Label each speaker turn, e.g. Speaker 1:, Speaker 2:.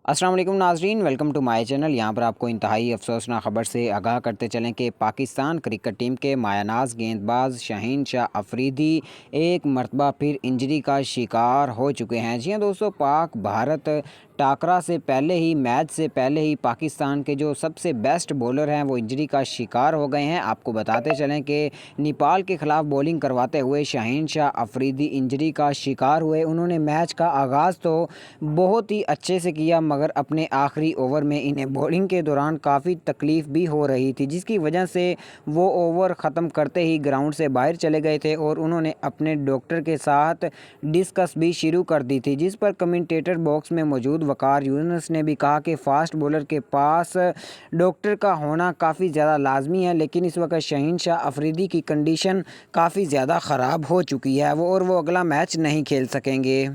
Speaker 1: अस्सलाम वालेकुम नाजरीन, वेलकम टू माय चैनल। यहाँ पर आपको इंतहाई अफसोसनाक ख़बर से आगाह करते चलें कि पाकिस्तान क्रिकेट टीम के मायानाज गेंदबाज शाहीन शाह अफरीदी एक मरतबा फिर इंजरी का शिकार हो चुके हैं। जी हाँ दोस्तों, पाक भारत टाकरा से पहले ही, मैच से पहले ही पाकिस्तान के जो सबसे बेस्ट बॉलर हैं वो इंजरी का शिकार हो गए हैं। आपको बताते चलें कि नेपाल के ख़िलाफ़ बॉलिंग करवाते हुए शाहीन शाह अफरीदी इंजरी का शिकार हुए। उन्होंने मैच का आगाज़ तो बहुत ही अच्छे से किया, मगर अपने आखिरी ओवर में इन्हें बॉलिंग के दौरान काफ़ी तकलीफ़ भी हो रही थी, जिसकी वजह से वो ओवर ख़त्म करते ही ग्राउंड से बाहर चले गए थे और उन्होंने अपने डॉक्टर के साथ डिस्कस भी शुरू कर दी थी, जिस पर कमेंटेटर बॉक्स में मौजूद वकार यूनुस ने भी कहा कि फ़ास्ट बॉलर के पास डॉक्टर का होना काफ़ी ज़्यादा लाजमी है, लेकिन इस वक्त शाहीन शाह अफरीदी की कंडीशन काफ़ी ज़्यादा ख़राब हो चुकी है और वो अगला मैच नहीं खेल सकेंगे।